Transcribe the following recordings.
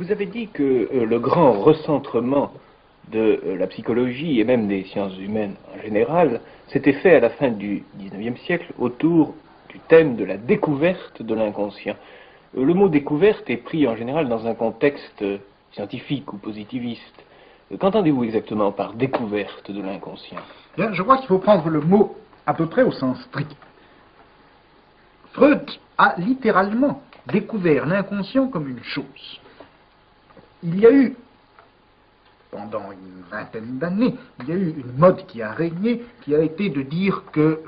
Vous avez dit que le grand recentrement de la psychologie et même des sciences humaines en général s'était fait à la fin du XIXe siècle autour du thème de la découverte de l'inconscient. Le mot découverte est pris en général dans un contexte scientifique ou positiviste. Qu'entendez-vous exactement par découverte de l'inconscient? Bien, je crois qu'il faut prendre le mot à peu près au sens strict. Freud a littéralement découvert l'inconscient comme une chose. Il y a eu, pendant une vingtaine d'années, il y a eu une mode qui a régné, qui a été de dire que,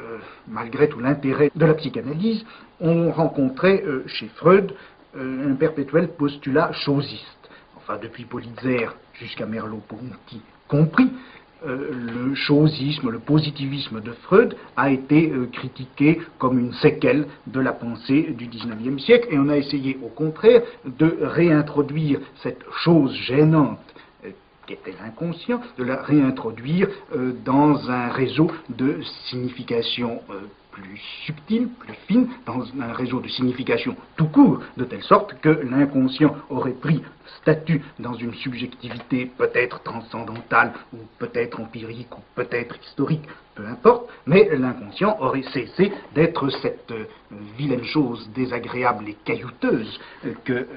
malgré tout l'intérêt de la psychanalyse, on rencontrait chez Freud un perpétuel postulat chosiste. Enfin, depuis Politzer jusqu'à Merleau-Ponty compris, le chosisme, le positivisme de Freud a été critiqué comme une séquelle de la pensée du XIXe siècle, et on a essayé au contraire de réintroduire cette chose gênante qui était l'inconscient, de la réintroduire dans un réseau de signification plus subtile, plus fine, dans un réseau de signification tout court, de telle sorte que l'inconscient aurait pris statut dans une subjectivité peut-être transcendantale, ou peut-être empirique, ou peut-être historique, peu importe, mais l'inconscient aurait cessé d'être cette vilaine chose désagréable et caillouteuse que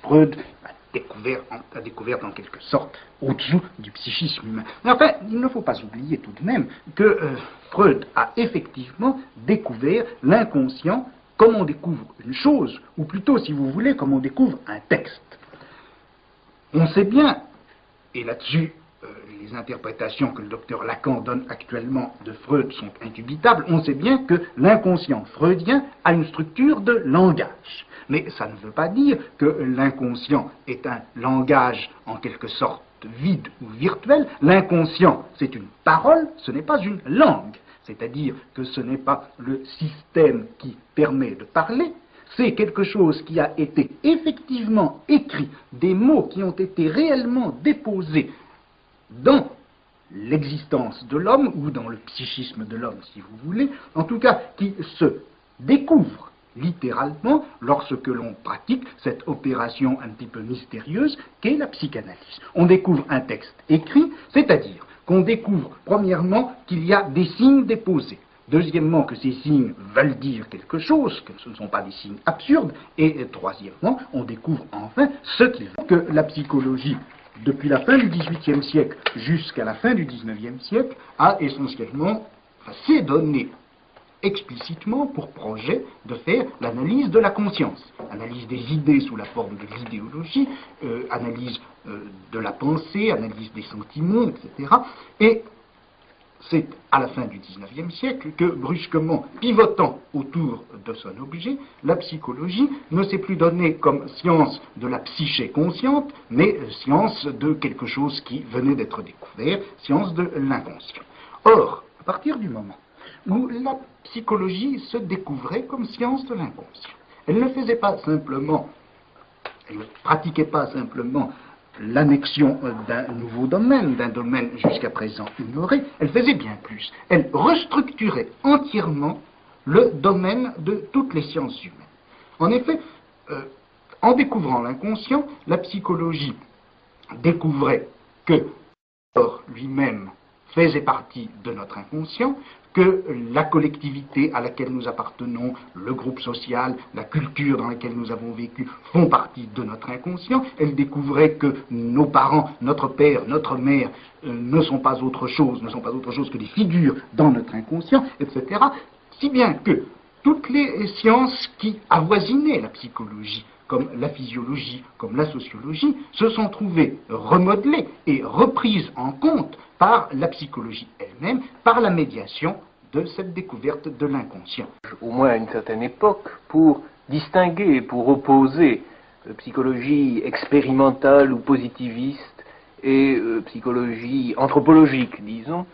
Freud a découvert en quelque sorte au-dessous du psychisme humain. Mais enfin, il ne faut pas oublier tout de même que Freud a effectivement découvert l'inconscient comme on découvre une chose, ou plutôt, si vous voulez, comme on découvre un texte. On sait bien, et là-dessus, les interprétations que le docteur Lacan donne actuellement de Freud sont indubitables, on sait bien que l'inconscient freudien a une structure de langage. Mais ça ne veut pas dire que l'inconscient est un langage en quelque sorte vide ou virtuel. L'inconscient, c'est une parole, ce n'est pas une langue. C'est-à-dire que ce n'est pas le système qui permet de parler, c'est quelque chose qui a été effectivement écrit, des mots qui ont été réellement déposés dans l'existence de l'homme, ou dans le psychisme de l'homme, si vous voulez, en tout cas qui se découvrent littéralement lorsque l'on pratique cette opération un petit peu mystérieuse qu'est la psychanalyse. On découvre un texte écrit, c'est-à-dire qu'on découvre premièrement qu'il y a des signes déposés. Deuxièmement, que ces signes veulent dire quelque chose, que ce ne sont pas des signes absurdes. Et troisièmement, on découvre enfin ce qu'ils font, que la psychologie, depuis la fin du XVIIIe siècle jusqu'à la fin du XIXe siècle, a essentiellement s'est donné explicitement pour projet de faire l'analyse de la conscience, analyse des idées sous la forme de l'idéologie, analyse de la pensée, analyse des sentiments, etc. Et c'est à la fin du XIXe siècle que, brusquement, pivotant autour de son objet, la psychologie ne s'est plus donnée comme science de la psyché consciente, mais science de quelque chose qui venait d'être découvert, science de l'inconscient. Or, à partir du moment où la psychologie se découvrait comme science de l'inconscient, elle ne faisait pas simplement, elle ne pratiquait pas simplement l'annexion d'un nouveau domaine, d'un domaine jusqu'à présent ignoré, elle faisait bien plus. Elle restructurait entièrement le domaine de toutes les sciences humaines. En effet, en découvrant l'inconscient, la psychologie découvrait que le corps lui-même faisait partie de notre inconscient, que la collectivité à laquelle nous appartenons, le groupe social, la culture dans laquelle nous avons vécu font partie de notre inconscient. Elle découvrait que nos parents, notre père, notre mère ne sont pas autre chose que des figures dans notre inconscient, etc. Si bien que toutes les sciences qui avoisinaient la psychologie, comme la physiologie, comme la sociologie, se sont trouvées remodelées et reprises en compte par la psychologie elle-même, par la médiation de cette découverte de l'inconscient. Au moins à une certaine époque, pour distinguer, pour opposer psychologie expérimentale ou positiviste et psychologie anthropologique, disons,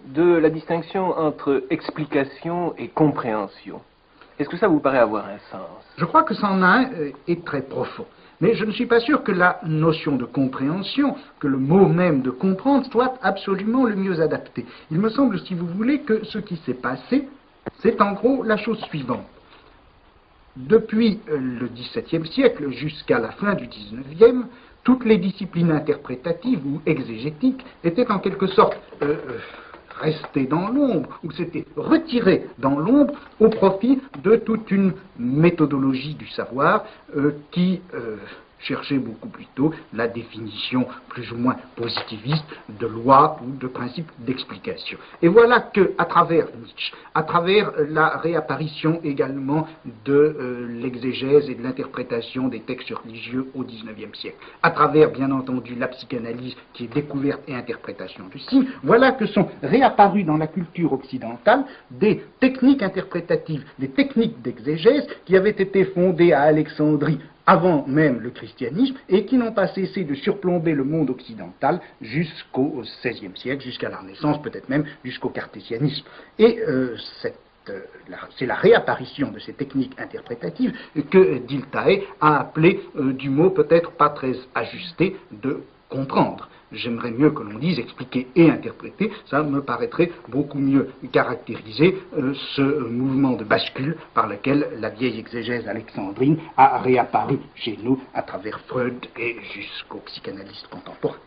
de la distinction entre explication et compréhension. Est-ce que ça vous paraît avoir un sens? Je crois que ça en a un est très profond. Mais je ne suis pas sûr que la notion de compréhension, que le mot même de comprendre, soit absolument le mieux adapté. Il me semble, si vous voulez, que ce qui s'est passé, c'est en gros la chose suivante. depuis le XVIIe siècle jusqu'à la fin du XIXe, toutes les disciplines interprétatives ou exégétiques étaient en quelque sorte restées dans l'ombre, ou s'étaient retirées dans l'ombre au profit de toute une méthodologie du savoir qui cherchait beaucoup plus tôt la définition plus ou moins positiviste de lois ou de principes d'explication. Et voilà que, à travers Nietzsche, à travers la réapparition également de l'exégèse et de l'interprétation des textes religieux au XIXe siècle, à travers bien entendu la psychanalyse qui est découverte et interprétation du signe, voilà que sont réapparues dans la culture occidentale des techniques interprétatives, des techniques d'exégèse qui avaient été fondées à Alexandrie avant même le christianisme, et qui n'ont pas cessé de surplomber le monde occidental jusqu'au XVIe siècle, jusqu'à la Renaissance, peut-être même jusqu'au cartésianisme. Et c'est la réapparition de ces techniques interprétatives que Dilthey a appelé du mot peut-être pas très ajusté de comprendre. J'aimerais mieux que l'on dise expliquer et interpréter, ça me paraîtrait beaucoup mieux caractériser ce mouvement de bascule par lequel la vieille exégèse alexandrine a réapparu chez nous à travers Freud et jusqu'aux psychanalystes contemporains.